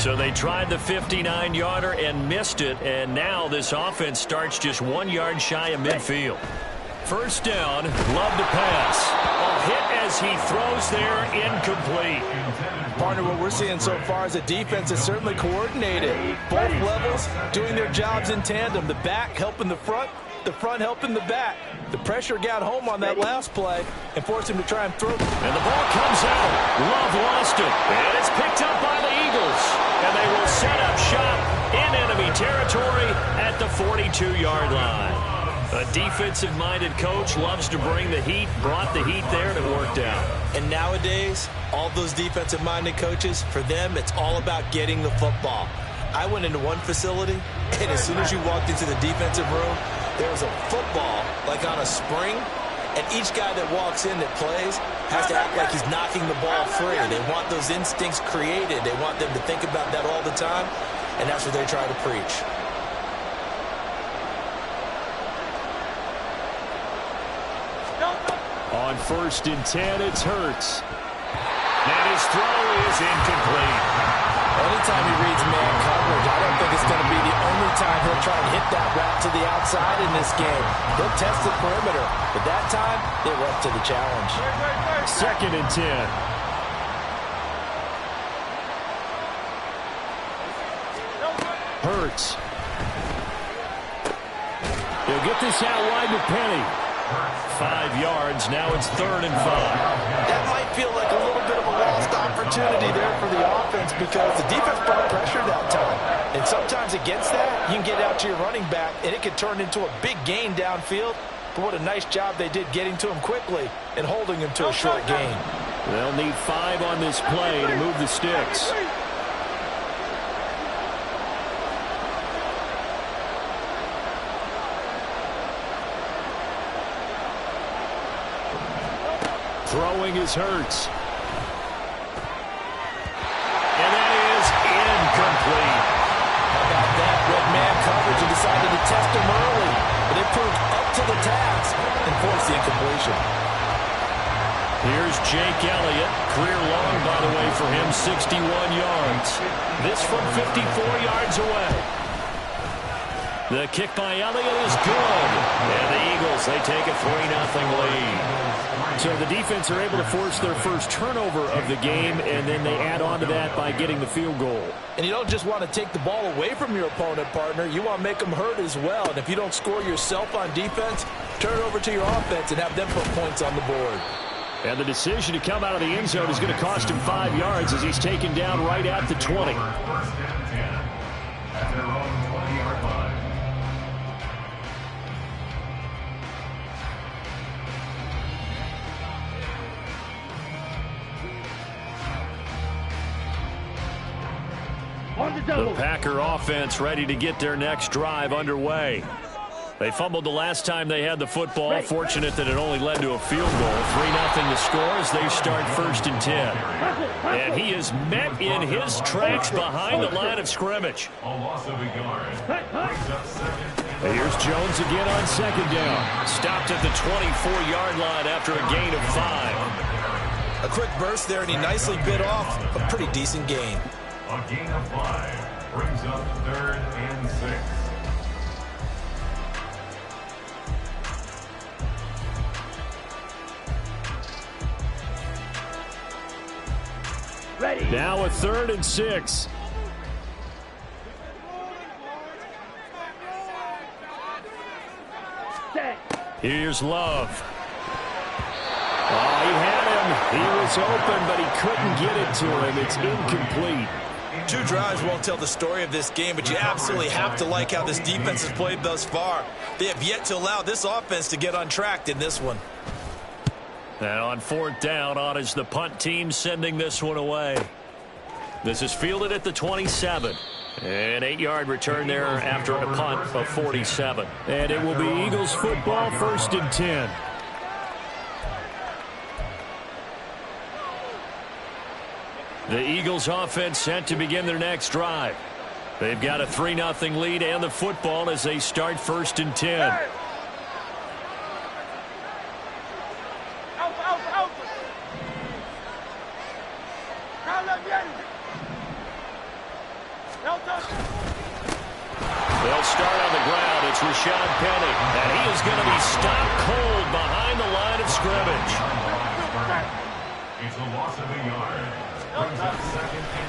So they tried the 59-yarder and missed it, and now this offense starts just 1 yard shy of midfield. First down, Love to pass. A hit as he throws there, incomplete. Partner, what we're seeing so far is a defense is certainly coordinated. Both levels doing their jobs in tandem. The back helping the front helping the back. The pressure got home on that last play and forced him to try and throw. And the ball comes out. Love lost it. And it's picked up by the Eagles. And they will set up shop in enemy territory at the 42-yard line. A defensive-minded coach loves to bring the heat, brought the heat there, and it worked out. And nowadays, all those defensive-minded coaches, for them, it's all about getting the football. I went into one facility, and as soon as you walked into the defensive room, there was a football, like on a spring, and each guy that walks in that plays has to act like he's knocking the ball free. They want those instincts created. They want them to think about that all the time, and that's what they try to preach. On 1st and 10, it's Hurts. And his throw is incomplete. Anytime he reads man coverage, I don't think it's going to be the only time he'll try and hit that route to the outside in this game. He'll test the perimeter, but that time, they were up to the challenge. 2nd and 10. Hurts. He'll get this out wide to Penny. 5 yards. Now it's 3rd and 5. That might feel like a little bit of a lost opportunity there for the offense because the defense brought pressure that time. And sometimes against that, you can get out to your running back, and it can turn into a big gain downfield. But what a nice job they did getting to him quickly and holding him to a short gain. They'll need 5 on this play to move the sticks. Throwing is Hurts. And that is incomplete. How about that? Red man coverage and decided to test him early. But they proved up to the task and forced the incompletion. Here's Jake Elliott. Career long, by the way, for him, 61 yards. This from 54 yards away. The kick by Elliott is good. And the Eagles, they take a 3-0 lead. So the defense are able to force their first turnover of the game, and then they add on to that by getting the field goal. And you don't just want to take the ball away from your opponent, partner. You want to make them hurt as well. And if you don't score yourself on defense, turn it over to your offense and have them put points on the board. And the decision to come out of the end zone is going to cost him 5 yards as he's taken down right at the 20. The Packer offense ready to get their next drive underway. They fumbled the last time they had the football. Fortunate that it only led to a field goal. 3-0 to score as they start 1st and 10. And he is met in his tracks behind the line of scrimmage. Here's Jones again on 2nd down. Stopped at the 24-yard line after a gain of 5. A quick burst there, and he nicely bit off a pretty decent gain. A gain of 5 brings up 3rd and 6. Ready. Now a 3rd and 6. Here's Love. Oh, he had him. He was open, but he couldn't get it to him. It's incomplete. 2 drives won't tell the story of this game, but you absolutely have to like how this defense has played thus far. They have yet to allow this offense to get on track in this one. And on 4th down, on is the punt team sending this one away. This is fielded at the 27. An 8-yard return there after a punt of 47. And it will be Eagles football, 1st and 10. The Eagles offense set to begin their next drive. They've got a 3-0 lead and the football as they start 1st and 10. They'll start on the ground. It's Rashad Penny. And he is going to be stopped cold behind the line of scrimmage. It's a loss of a yard.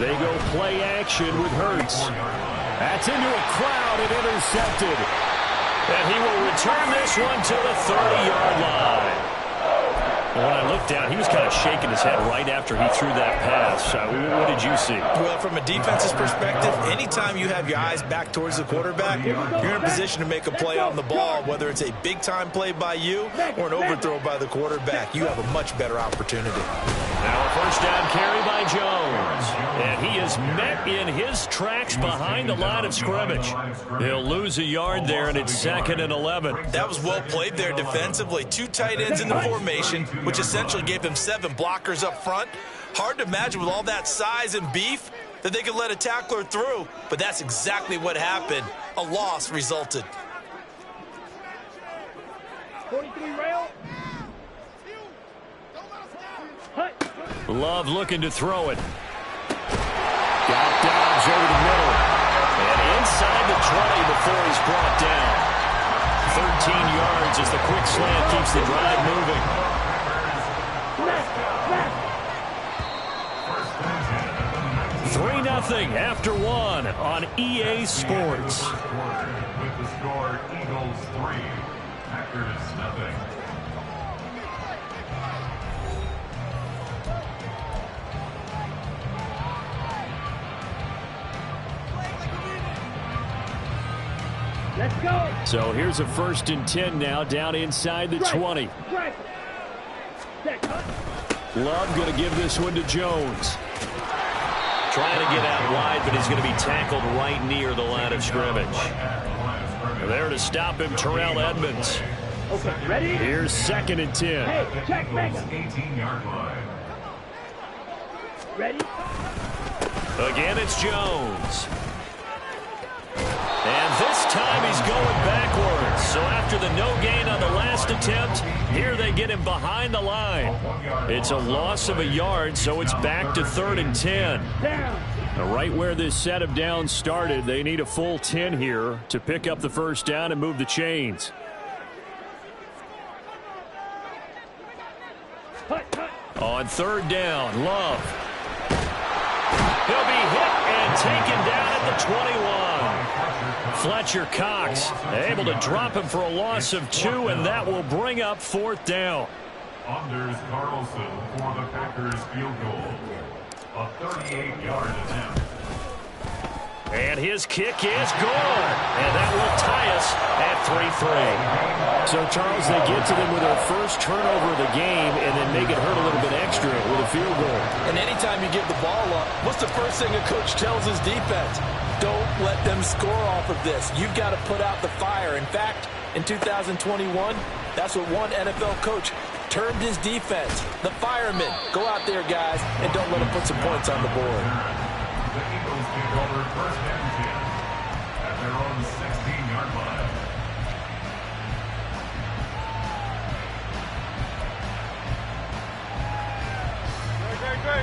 They go play action with Hurts. That's into a crowd and intercepted. And he will return this one to the 30-yard line. When I looked down, he was kind of shaking his head right after he threw that pass. What did you see? Well, from a defense's perspective, anytime you have your eyes back towards the quarterback, you're in a position to make a play on the ball, whether it's a big-time play by you or an overthrow by the quarterback. You have a much better opportunity. Now a first down carry by Jones. And he is met in his tracks behind the line of scrimmage. He'll lose a yard there, and it's 2nd and 11. That was well played there defensively. 2 tight ends in the formation, which essentially gave him 7 blockers up front. Hard to imagine with all that size and beef that they could let a tackler through, but that's exactly what happened. A loss resulted. 43 rail. Love looking to throw it. Got Dobbs over the middle. And inside the 20 before he's brought down. 13 yards as the quick slant keeps the drive moving. 3-0 after 1 on EA Sports. With the score, Eagles 3, Packers 0. Let's go. So here's a 1st and 10 now, down inside the 20. Love going to give this one to Jones. Trying to get out wide, but he's going to be tackled right near the line of scrimmage. There to stop him, Terrell Edmonds. Okay, ready? Here's 2nd and 10. Hey, check, mega. 18-yard line. Ready? Again, it's Jones. And this time he's going backwards. So after the no gain on the last attempt, here they get him behind the line. It's a loss of a yard, so it's back to 3rd and 10. Down. Now, right where this set of downs started, they need a full 10 here to pick up the first down and move the chains. On 3rd down, Love. He'll be hit and taken down at the 21. Fletcher Cox able to drop him for a loss of 2, and that will bring up 4th down. Anders Carlson for the Packers field goal. A 38-yard attempt. And his kick is good. And that will tie us at 3-3. So, Charles, they get to them with their first turnover of the game and then make it hurt a little bit extra with a field goal. And anytime you give the ball up, what's the first thing a coach tells his defense? Don't let them score off of this. You've got to put out the fire. In fact, in 2021, that's what one NFL coach termed his defense. The firemen. Go out there, guys, and don't let them put some points on the board. The Eagles take over 1st and 10 at their own 16-yard line.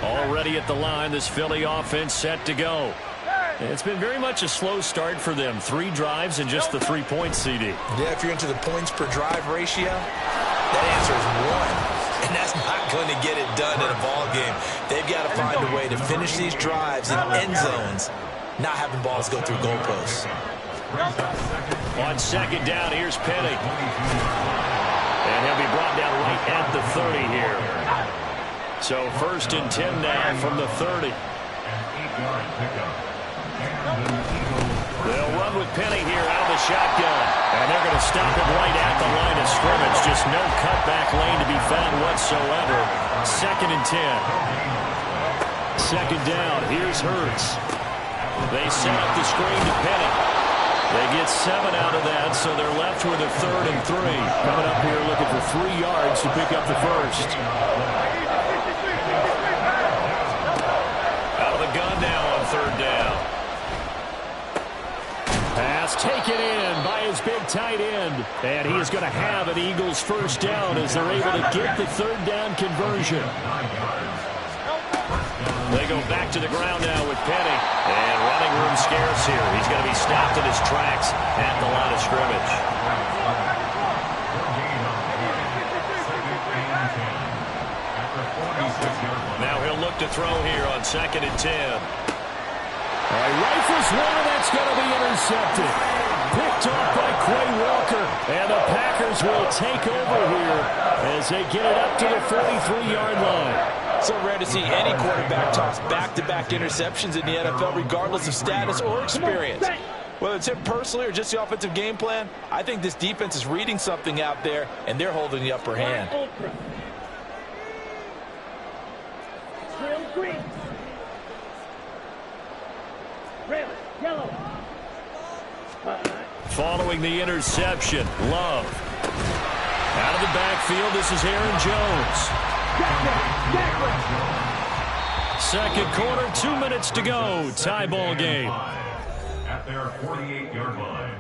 Already at the line, this Philly offense set to go. It's been very much a slow start for them. 3 drives and just the 3 points, CD. Yeah, if you're into the points per drive ratio, that answer is 1. And that's not going to get it done in a ball game. They've got to find a way to finish these drives in end zones, not having balls go through goalposts. On 2nd down, here's Penny. And he'll be brought down right at the 30 here. So 1st and 10 now from the 30. An 8-yard pickup. They'll run with Penny here out of the shotgun. And they're going to stop him right at the line of scrimmage. Just no cutback lane to be found whatsoever. 2nd and 10. 2nd down. Here's Hurts. They set up the screen to Penny. They get 7 out of that, so they're left with a 3rd and 3. Coming up here looking for 3 yards to pick up the first. Out of the gun now on 3rd down. Pass taken in by his big tight end. And he is going to have an Eagles first down as they're able to get the 3rd down conversion. They go back to the ground now with Penny. And running room scarce here. He's going to be stopped in his tracks at the line of scrimmage. Now he'll look to throw here on 2nd and 10. All right, rifles one, and that's going to be intercepted. Picked off by Quay Walker. And the Packers will take over here as they get it up to the 43-yard line. So rare to see any quarterback toss back-to-back interceptions in the NFL, regardless of status or experience. Whether it's him personally or just the offensive game plan, I think this defense is reading something out there, and they're holding the upper hand. Green. Red, yellow. Following the interception, Love. Out of the backfield, this is Aaron Jones. Second quarter, 2 minutes to go. Tie ball game. At their 48-yard line.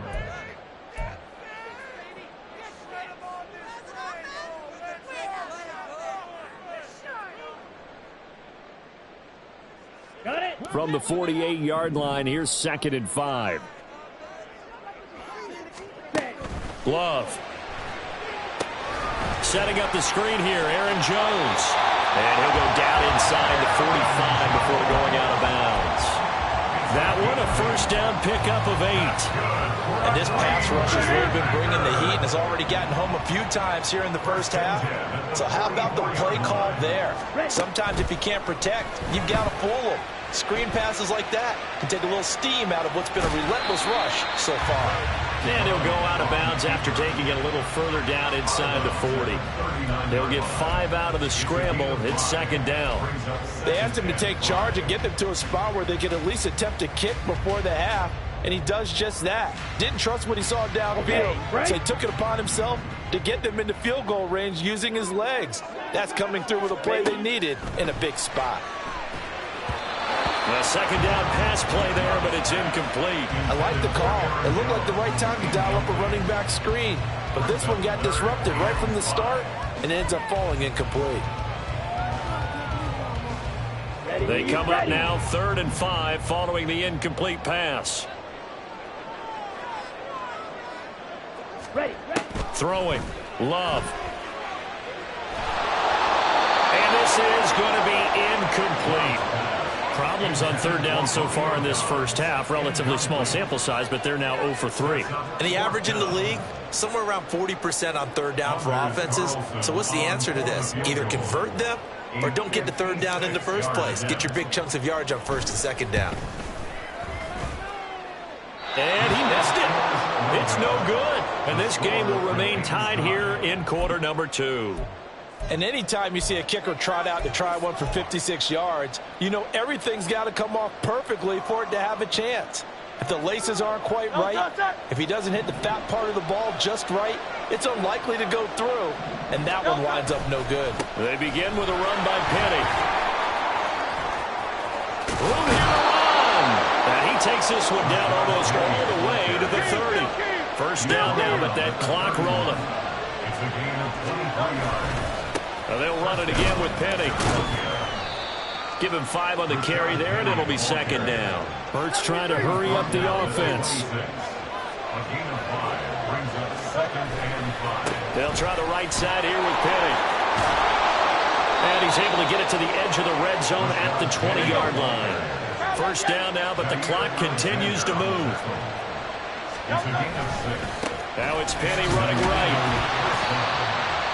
Got it. From the 48-yard line, here's 2nd and 5. Love. Setting up the screen here, Aaron Jones. And he'll go down inside the 45 before going out of bounds. That one, a first down pickup of 8. And this pass rush has really been bringing the heat and has already gotten home a few times here in the first half. So how about the play call there? Sometimes if you can't protect, you've got to fool them. Screen passes like that can take a little steam out of what's been a relentless rush so far. And he'll go out of bounds after taking it a little further down inside the 40. They'll get 5 out of the scramble. It's 2nd down. They asked him to take charge and get them to a spot where they could at least attempt to kick before the half, and he does just that. Didn't trust what he saw downfield, so he took it upon himself to get them into field goal range using his legs. That's coming through with a play they needed in a big spot. A 2nd down pass play there, but it's incomplete. I like the call. It looked like the right time to dial up a running back screen, but this one got disrupted right from the start and ends up falling incomplete. They come up now 3rd and 5 following the incomplete pass. Ready. Throwing. Love. And this is going to be incomplete. Problems on 3rd down so far in this first half. Relatively small sample size, but they're now 0 for 3. And the average in the league, somewhere around 40% on 3rd down for offenses. So what's the answer to this? Either convert them or don't get to 3rd down in the first place. Get your big chunks of yardage on 1st and 2nd down. And he missed it. It's no good. And this game will remain tied here in quarter number 2. And anytime you see a kicker trot out to try one for 56 yards, you know everything's got to come off perfectly for it to have a chance. If the laces aren't quite right, if he doesn't hit the fat part of the ball just right, it's unlikely to go through. And that one winds up no good. They begin with a run by Penny. Room here to run. And he takes this one down almost all the way to the 30. First down now, but that clock rolling. It's a gain of 23 yards. They'll run it again with Penny. Give him 5 on the carry there, and it'll be 2nd down. Hurts trying to hurry up the offense. A gain of 5 brings up 2nd and 5. They'll try the right side here with Penny. And he's able to get it to the edge of the red zone at the 20-yard line. First down now, but the clock continues to move. It's a gain of 6. Now it's Penny running right.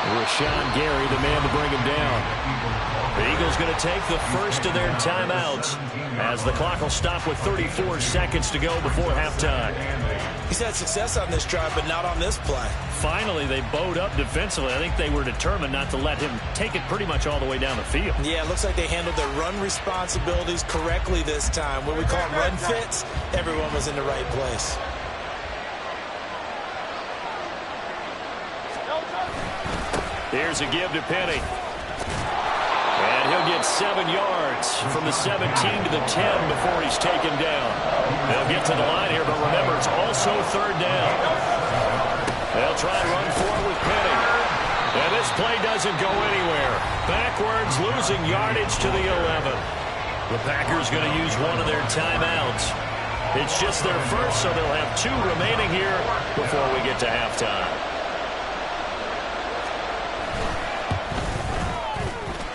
Rashawn Gary, the man to bring him down. The Eagles going to take the first of their timeouts as the clock will stop with 34 seconds to go before halftime. He's had success on this drive, but not on this play. Finally, they bowed up defensively. I think they were determined not to let him take it pretty much all the way down the field. Yeah, it looks like they handled their run responsibilities correctly this time. When we call them run fits, everyone was in the right place. Here's a give to Penny. And he'll get 7 yards from the 17 to the 10 before he's taken down. They'll get to the line here, but remember, it's also 3rd down. They'll try and run for it with Penny. And this play doesn't go anywhere. Backwards, losing yardage to the 11. The Packers going to use one of their timeouts. It's just their first, so they'll have 2 remaining here before we get to halftime.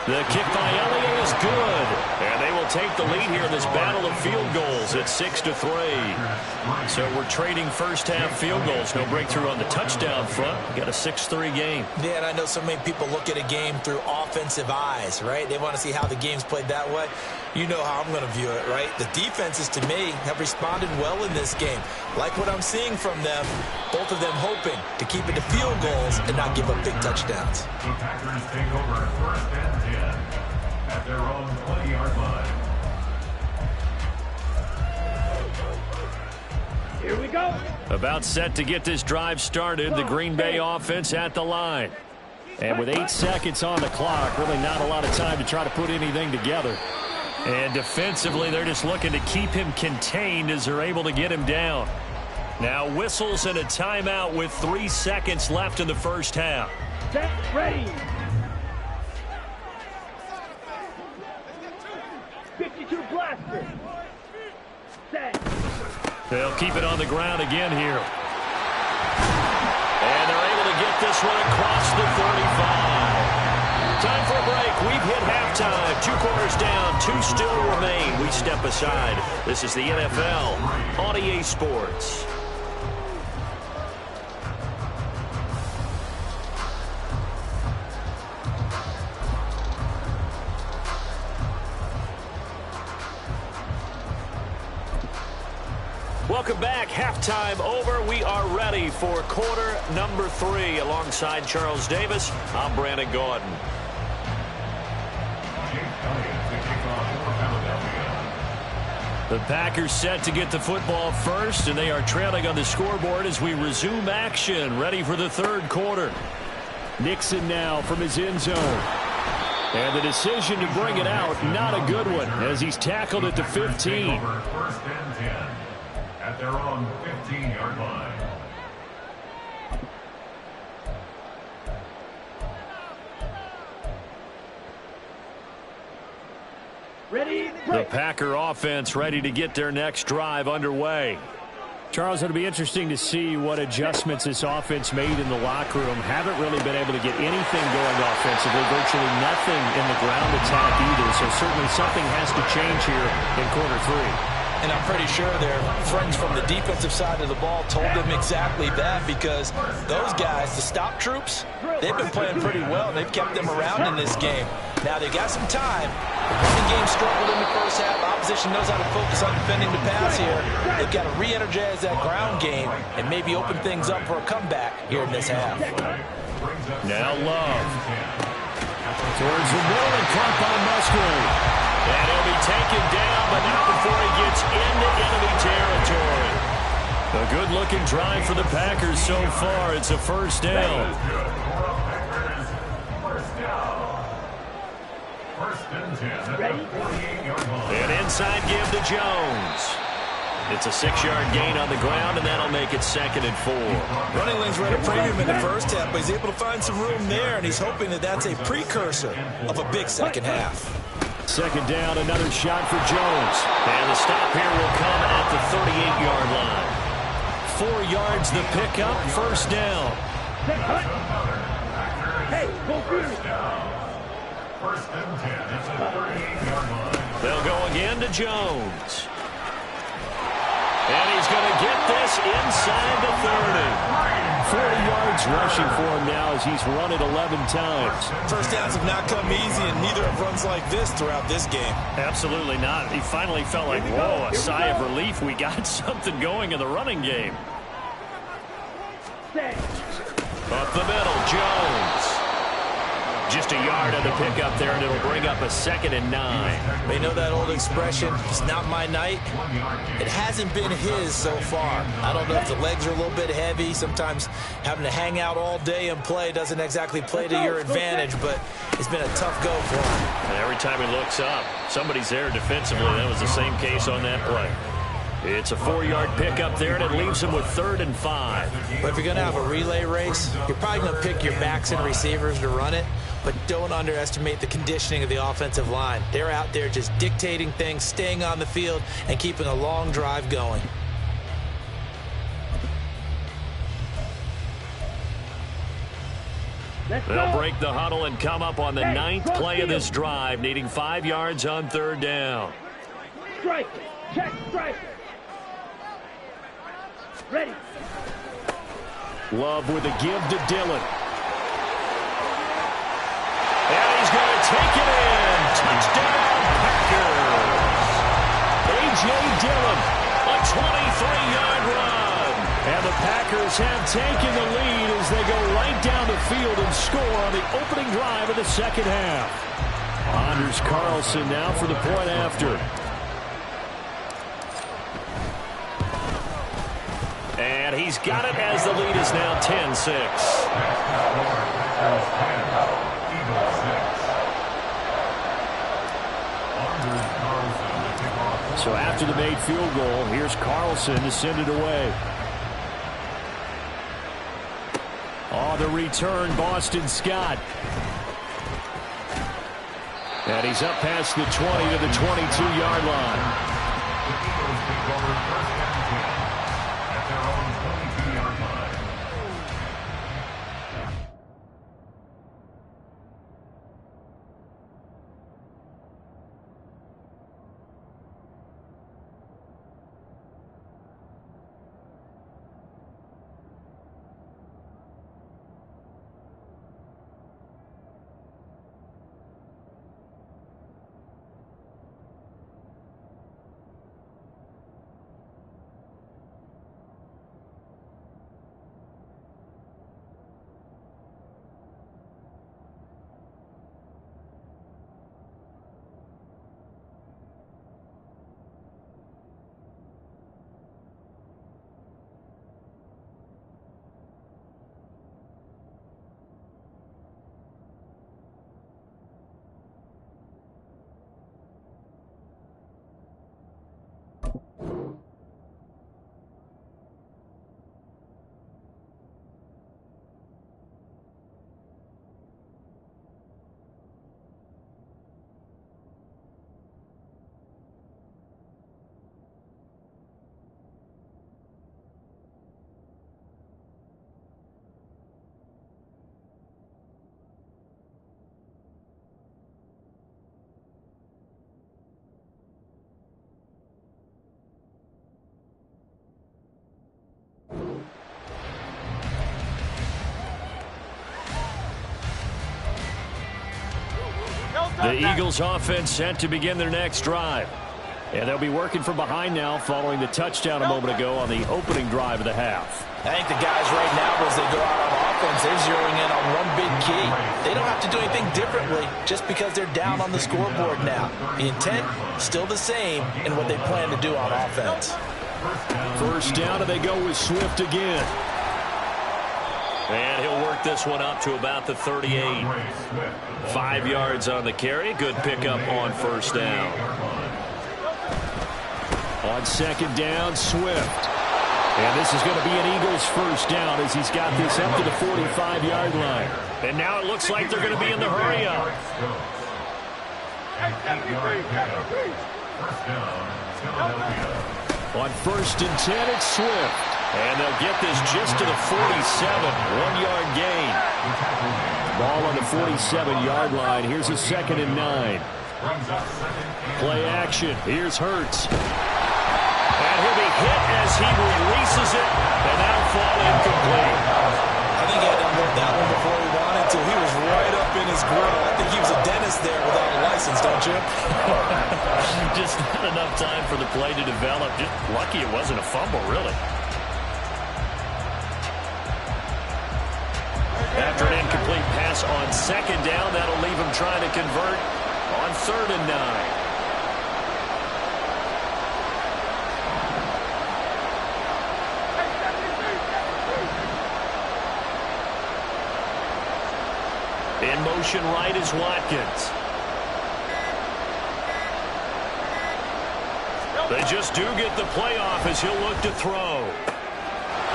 The kick by Elliott is good. And they will take the lead here in this battle of field goals at 6-3. So we're trading first-half field goals. No breakthrough on the touchdown front. We got a 6-3 game. Yeah, and I know so many people look at a game through offensive eyes, right? They want to see how the game's played that way. You know how I'm going to view it, right? The defenses, to me, have responded well in this game. Like what I'm seeing from them, both of them hoping to keep it to field goals and not give up big touchdowns. The Packers take over 1st and 10 at their own 20-yard line. Here we go. About set to get this drive started. The Green Bay offense at the line. And with 8 seconds on the clock, really not a lot of time to try to put anything together. And defensively, they're just looking to keep him contained as they're able to get him down. Now whistles and a timeout with 3 seconds left in the first half. Set, ready. 52 blaster. Set. They'll keep it on the ground again here. And they're able to get this one across the 35. Time for a break. We've hit halftime. 2 quarters down. 2 still remain. We step aside. This is the NFL on EA Sports. Welcome back. Halftime over. We are ready for quarter number 3. Alongside Charles Davis, I'm Brandon Gordon. The Packers set to get the football first, and they are trailing on the scoreboard as we resume action, ready for the 3rd quarter. Nixon now from his end zone. And the decision to bring it out, not a good one, as he's tackled at the 15. 1st and 10 at their own 15-yard line. Ready, The break. Packer offense ready to get their next drive underway. Charles, it'll be interesting to see what adjustments this offense made in the locker room. Haven't really been able to get anything going offensively, virtually nothing in the ground attack either. So certainly something has to change here in quarter 3. And I'm pretty sure their friends from the defensive side of the ball told them exactly that, because those guys, the stop troops, they've been playing pretty well. They've kept them around in this game. Now they got some time. The running game struggled in the first half. Opposition knows how to focus on defending the pass here. They've got to re-energize that ground game and maybe open things up for a comeback here in this half. Now Love. Towards the middle and caught by Musgrave. And he'll be taken down, but not before he gets into enemy territory. A good-looking drive for the Packers so far. It's a first down. And inside give to Jones. It's a 6-yard gain on the ground, and that'll make it 2nd and 4. Running lanes were at a premium in the first half, but he's able to find some room there, and he's hoping that that's a precursor of a big second half. 2nd down, another shot for Jones. And the stop here will come at the 38-yard line. 4 yards the pickup, first down. Set, cut. Hey, go through. 1st and 10 at the 38-yard line. They'll go again to Jones. And he's going to get this inside the 30. 40 yards rushing for him now as he's run it 11 times. First downs have not come easy, and neither have runs like this throughout this game. Absolutely not. He finally felt like, whoa, a sigh of relief. We got something going in the running game. Set. Up the middle, Jones. Just a yard on the pickup there, and it'll bring up a 2nd and 9. They know that old expression, it's not my night. It hasn't been his so far. I don't know if the legs are a little bit heavy. Sometimes having to hang out all day and play doesn't exactly play to your advantage, but it's been a tough go for him. And every time he looks up, somebody's there defensively. That was the same case on that play. It's a 4-yard pickup there, and it leaves him with 3rd and 5. But if you're going to have a relay race, you're probably going to pick your backs and receivers to run it. but don't underestimate the conditioning of the offensive line. They're out there just dictating things, staying on the field, and keeping a long drive going. They'll break the huddle and come up on the 9th play of this drive, needing 5 yards on 3rd down. Strike. Check. Strike. Ready. Love with a give to Dillon. And he's going to take it in. Touchdown, Packers. A.J. Dillon, A 23-yard run. and the Packers have taken the lead as they go right down the field and score on the opening drive of the second half. Anders Carlson now for the point after. And he's got it as the lead is now 10-6. So after the made field goal, here's Carlson to send it away. Oh, the return, Boston Scott. And he's up past the 20 to the 22-yard line. The Eagles offense set to begin their next drive. And they'll be working from behind now following the touchdown a moment ago on the opening drive of the half. I think the guys right now, as they go out on offense, they're zeroing in on one big key. They don't have to do anything differently just because they're down on the scoreboard now. The intent, still the same in what they plan to do on offense. First down, and they go with Swift again. And he'll work this one up to about the 38. 5 yards on the carry. Good pickup on first down. On second down, Swift. And this is going to be an Eagles first down as he's got this up to the 45-yard line. And now it looks like they're going to be in the hurry-up. On first and 10, it's Swift. And they'll get this just to the 47. 1-yard gain. Ball on the 47-yard line. Here's a 2nd and 9. Play action. Here's Hurts. And he'll be hit as he releases it. And that'll fall incomplete. I think he had to unload that one before he wanted to. He was right up in his grill. I think he was a dentist there without a license, don't you? Just not enough time for the play to develop. Just lucky it wasn't a fumble, really. After an incomplete pass on second down, that'll leave him trying to convert on 3rd and 9. In motion right is Watkins. They just do get the playoff as he'll look to throw.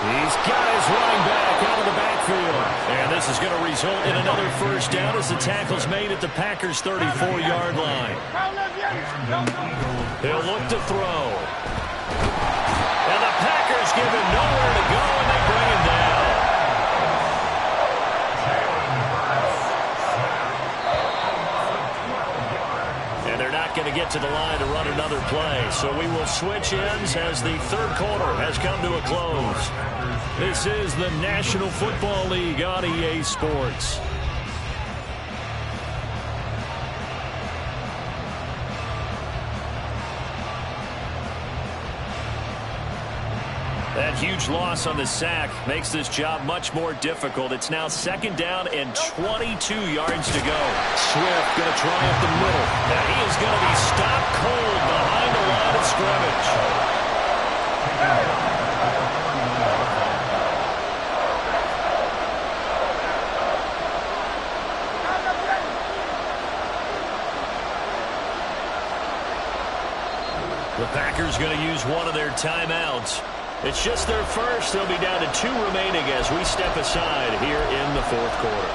He's got his running back out of the back backfield. And this is going to result in another first down as the tackle's made at the Packers' 34-yard line. He'll look to throw. And the Packers give him nowhere to go, and they bring him down. And they're not going to get to the line to run another play. So we will switch ends as the third quarter has come to a close. This is the National Football League on EA Sports. That huge loss on the sack makes this job much more difficult. It's now second down and 22 yards to go. Swift going to try up the middle. And he is going to be stopped cold behind the line of scrimmage. The Packers going to use one of their timeouts. It's just their first. They'll be down to 2 remaining as we step aside here in the fourth quarter.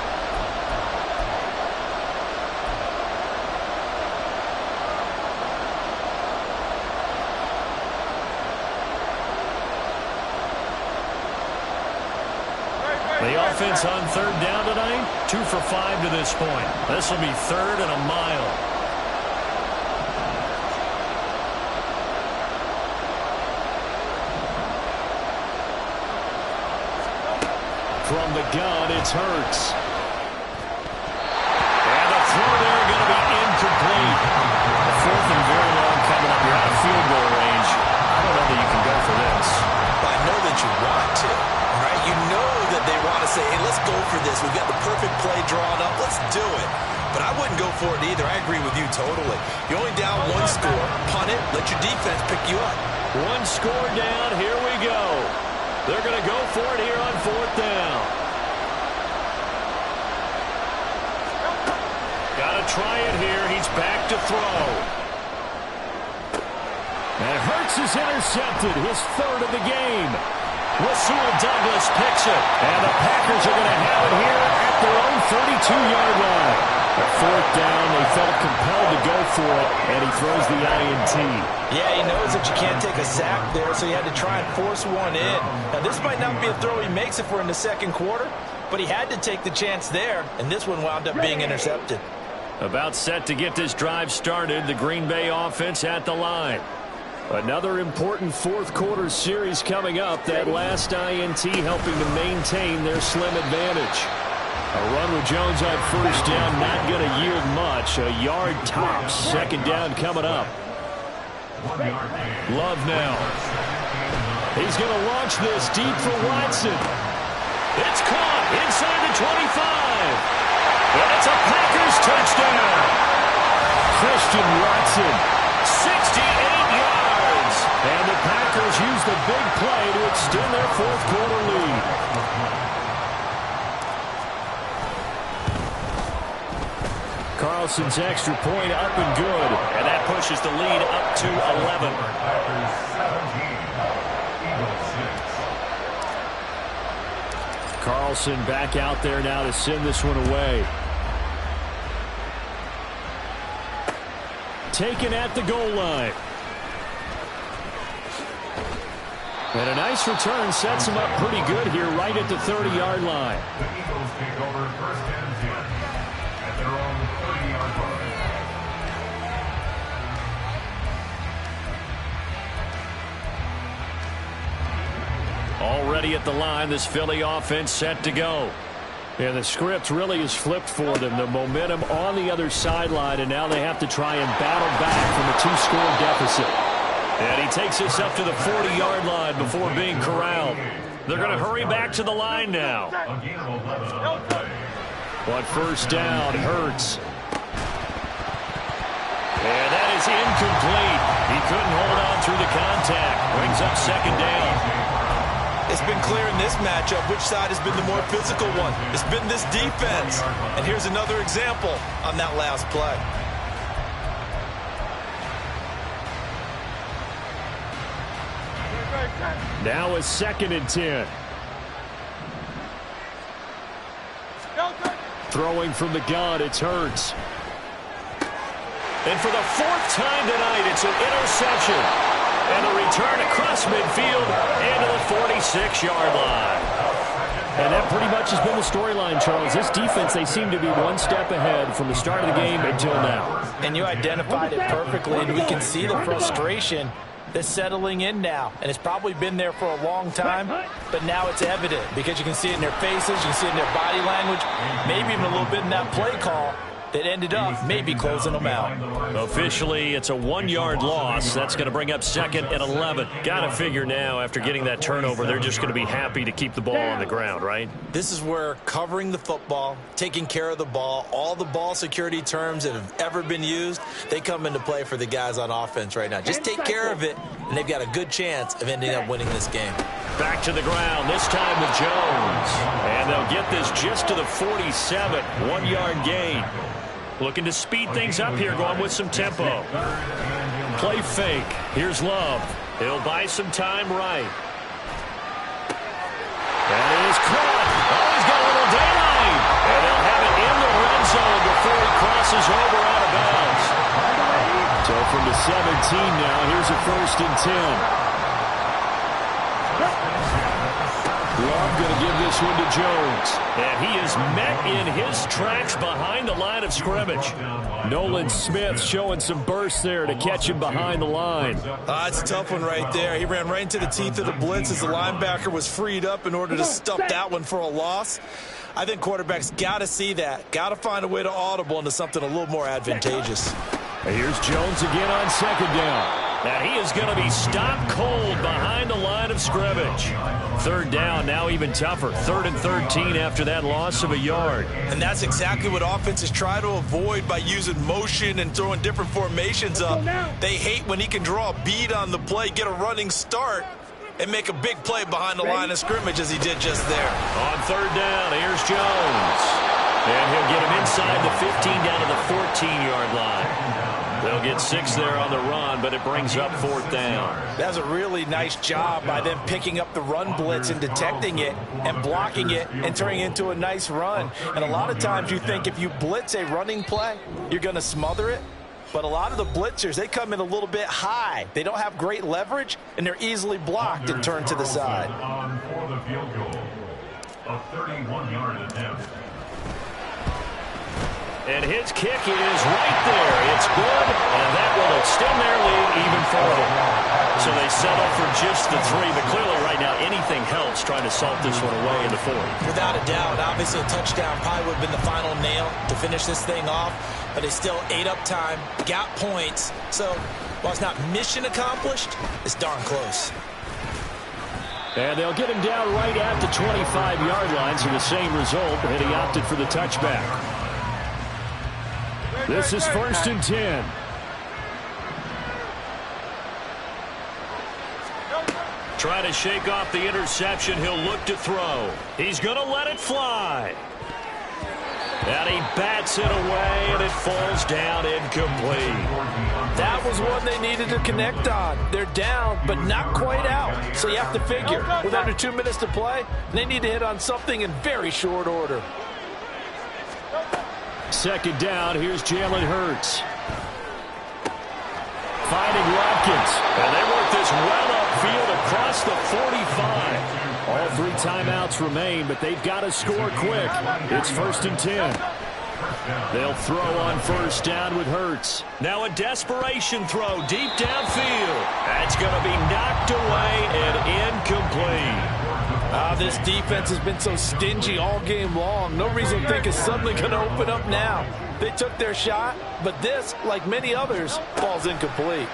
The offense on third down tonight, 2 for 5 to this point. This will be third and a mile. From the gun, it's Hurts. And the throw there going to be incomplete. A fourth and very long coming up. You're out of field goal range. I don't know that you can go for this. But I know that you want to, right? You know that they want to say, hey, let's go for this. We've got the perfect play drawn up. Let's do it. But I wouldn't go for it either. I agree with you totally. You're only down 1 score. Punt it. Let your defense pick you up. 1 score down. Here we go. They're going to go for it here on fourth down. Got to try it here. He's back to throw. And Hurts is intercepted, his third of the game. Rasul Douglas picks it. And the Packers are going to have it here at their own 32-yard line. At fourth down, they felt compelled to go for it, and he throws the INT. Yeah, he knows that you can't take a sack there, so he had to try and force one in. Now, this might not be a throw he makes if we're in the second quarter, but he had to take the chance there, and this one wound up being intercepted. About set to get this drive started, the Green Bay offense at the line. Another important fourth quarter series coming up. That last INT helping to maintain their slim advantage. A run with Jones on first down, not going to yield much. A yard tops. Second down coming up. Love now. He's going to launch this deep for Watson. It's caught inside the 25. And it's a Packers touchdown. Christian Watson. 68 yards. And the Packers use the big play to extend their fourth quarter lead. Carlson's extra point up and good. And that pushes the lead up to 11. Carlson back out there now to send this one away. Taken at the goal line. And a nice return sets him up pretty good here right at the 30-yard line. The Eagles take over first and 10 at their own 30-yard line. Already at the line, this Philly offense set to go. And the script really is flipped for them. The momentum on the other sideline, and now they have to try and battle back from a 2-score deficit. And he takes us up to the 40-yard line before being corralled. They're going to hurry back to the line now. But first down, Hurts. And that is incomplete. He couldn't hold on through the contact. Brings up second down. It's been clear in this matchup which side has been the more physical one. It's been this defense. And here's another example on that last play. Now a 2nd and 10. Throwing from the gun, it's Hurts. And for the fourth time tonight, it's an interception. And the return across midfield into the 46-yard line. And that pretty much has been the storyline, Charles. This defense, they seem to be one step ahead from the start of the game until now. And you identified it perfectly, and we can see the frustration that's settling in now. And it's probably been there for a long time, but now it's evident because you can see it in their faces, you can see it in their body language, maybe even a little bit in that play call that ended up maybe closing them out. Officially, it's a 1-yard loss. That's going to bring up 2nd and 11. Got to figure now, after getting that turnover, they're just going to be happy to keep the ball on the ground, right? This is where covering the football, taking care of the ball, all the ball security terms that have ever been used, they come into play for the guys on offense right now. Just take care of it, and they've got a good chance of ending up winning this game. Back to the ground, this time with Jones. And they'll get this just to the 47. 1-yard gain. Looking to speed things up here, going with some tempo. Play fake. Here's Love. He'll buy some time right. That is caught. Oh, he's got a little daylight. And they'll have it in the red zone before he crosses over out of bounds. So from the 17 now, here's a 1st and 10. Love going to give this one to Jones. And he is met in his tracks behind the line of scrimmage. Nolan Smith showing some burst there to catch him behind the line. It's a tough one right there. He ran right into the teeth of the blitz as the linebacker was freed up in order to stuff that one for a loss. I think quarterbacks got to see that. Got to find a way to audible into something a little more advantageous. Here's Jones again on 2nd down. And he is going to be stopped cold behind the line of scrimmage. 3rd down, now even tougher. 3rd and 13 after that loss of a yard. And that's exactly what offenses try to avoid by using motion and throwing different formations up. They hate when he can draw a bead on the play, get a running start, and make a big play behind the line of scrimmage as he did just there. On 3rd down, here's Jones. And he'll get him inside the 15 down to the 14-yard line. They'll get 6 there on the run, but it brings up 4th down. That's a really nice job by them picking up the run blitz and detecting it and blocking it and turning it into a nice run. And a lot of times you think if you blitz a running play, you're going to smother it. But a lot of the blitzers, they come in a little bit high. They don't have great leverage, and they're easily blocked and turned to the side. On for the field goal. A 31-yard attempt. And his kick is right there. It's good, and that will extend their lead even further. So they settle for just the 3, but clearly right now anything helps trying to salt this one away in the 4th. Without a doubt, obviously a touchdown probably would have been the final nail to finish this thing off, but they still ate up time, got points. So while it's not mission accomplished, it's darn close. And they'll get him down right at the 25-yard line, so the same result, and he opted for the touchback. This is 1st and 10. Try to shake off the interception. He'll look to throw. He's going to let it fly. And he bats it away, and it falls down incomplete. That was one they needed to connect on. They're down, but not quite out. So you have to figure, with under 2 minutes to play, they need to hit on something in very short order. 2nd down, here's Jalen Hurts. Finding Watkins. And they work this well upfield across the 45. All 3 timeouts remain, but they've got to score quick. It's 1st and 10. They'll throw on 1st down with Hurts. Now a desperation throw deep downfield. That's going to be knocked away and incomplete. This defense has been so stingy all game long. No reason to think it's suddenly going to open up now. They took their shot, but this, like many others, falls incomplete.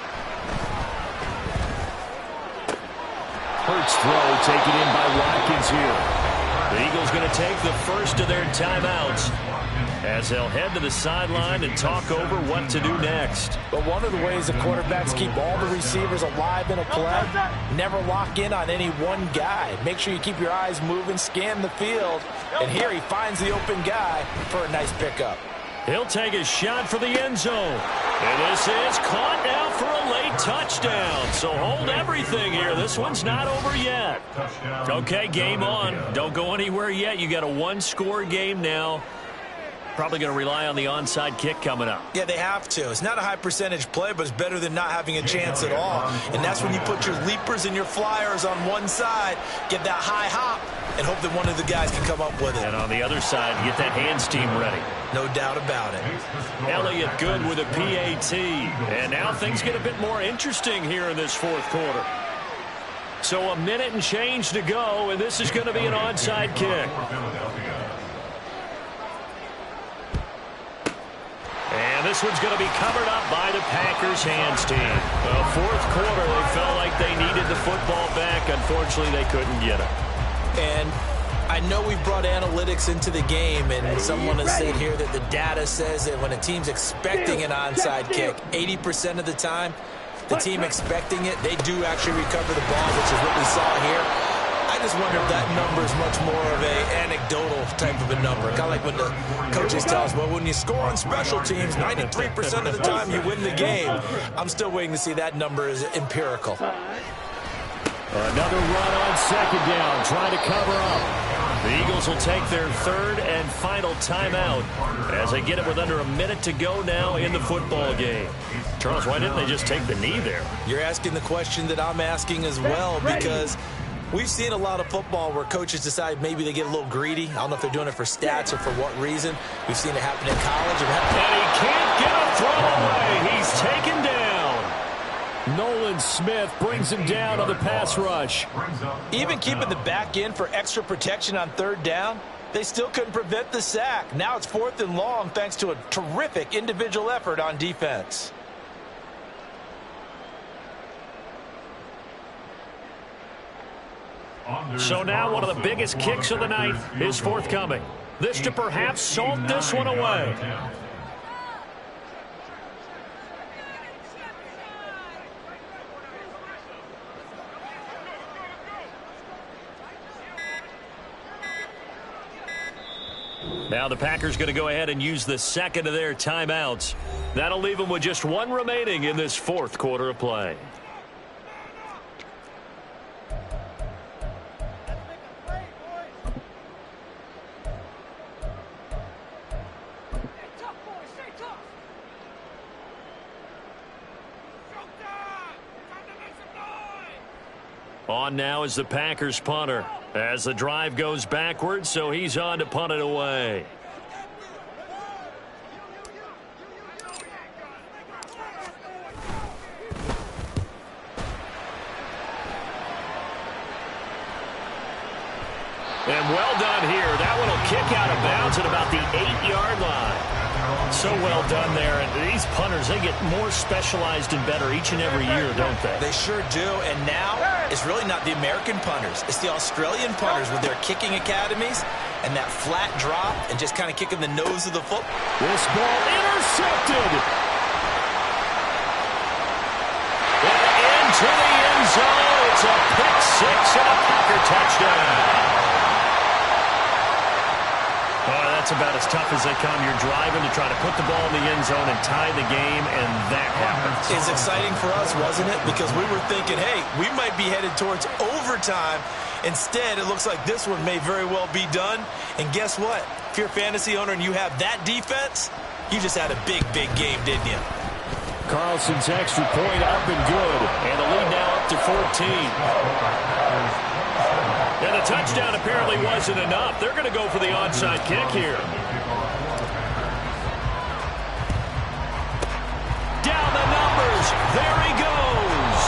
Hurts throw taken in by Watkins here. The Eagles going to take the first of their timeouts as they'll head to the sideline and talk over what to do next. But one of the ways the quarterbacks keep all the receivers alive in a play, never lock in on any one guy. Make sure you keep your eyes moving, scan the field, and here he finds the open guy for a nice pickup. He'll take a shot for the end zone. And this is caught now for a late touchdown. So hold everything here. This one's not over yet. Okay, game on. Don't go anywhere yet. You got a 1-score game now. Probably going to rely on the onside kick coming up. Yeah, they have to. It's not a high percentage play, but it's better than not having a chance at all. And that's when you put your leapers and your flyers on one side, get that high hop, and hope that one of the guys can come up with it. And on the other side, get that hands team ready. No doubt about it. Elliott good with a PAT. And now things get a bit more interesting here in this fourth quarter. So a minute and change to go, and this is going to be an onside kick. And this one's going to be covered up by the Packers hands team. Well, fourth quarter, they felt like they needed the football back. Unfortunately, they couldn't get it. And I know we've brought analytics into the game, and someone has said here that the data says that when a team's expecting an onside kick, 80% of the time, the team expecting it, they do actually recover the ball, which is what we saw here. I just wonder if that number is much more of an anecdotal type of a number. Kind of like when the coaches tell us, well, when you score on special teams, 93% of the time you win the game. I'm still waiting to see that number is empirical. Another run on second down, trying to cover up. The Eagles will take their third and final timeout as they get it with under a minute to go now in the football game. Charles, why didn't they just take the knee there? You're asking the question that I'm asking as well, because we've seen a lot of football where coaches decide maybe they get a little greedy. I don't know if they're doing it for stats or for what reason. We've seen it happen in college. And he can't get a throw away. He's taken down. Nolan Smith brings him down on the pass rush. Even keeping the back end for extra protection on third down, they still couldn't prevent the sack. Now it's 4th and long thanks to a terrific individual effort on defense. So now one of the biggest kicks of the night is forthcoming. This to perhaps salt this one away. Now the Packers going to go ahead and use the second of their timeouts. That'll leave them with just one remaining in this fourth quarter of play. On now is the Packers punter as the drive goes backwards, so he's on to punt it away. And well done here. That one will kick out of bounds at about the 8-yard line. So well done there. And these punters, they get more specialized and better each and every year, don't they? They sure do. And now it's really not the American punters. It's the Australian punters with their kicking academies and that flat drop and just kind of kicking the nose of the football. This ball intercepted. And into the end zone. It's a pick six and a Packer touchdown. That's about as tough as they come. You're driving to try to put the ball in the end zone and tie the game, and that happens. It's exciting for us, wasn't it? Because we were thinking, hey, we might be headed towards overtime. Instead, it looks like this one may very well be done. And guess what? If you're a fantasy owner and you have that defense, you just had a big, big game, didn't you? Carlson's extra point up and good. And the lead now up to 14. And the touchdown apparently wasn't enough. They're going to go for the onside kick here. Down the numbers. There he goes.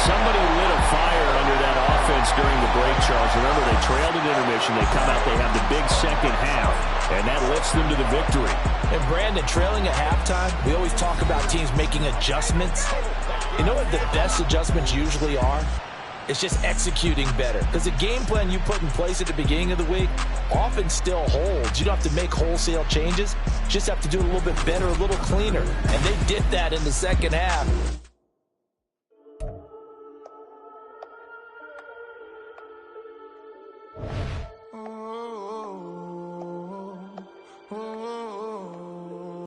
Somebody lit a fire under that offense during the break, Charles. Remember, they trailed at intermission. They come out, they have the big second half, and that lifts them to the victory. And Brandon, trailing at halftime, we always talk about teams making adjustments. You know what the best adjustments usually are? It's just executing better. Because the game plan you put in place at the beginning of the week often still holds. You don't have to make wholesale changes. You just have to do it a little bit better, a little cleaner. And they did that in the second half.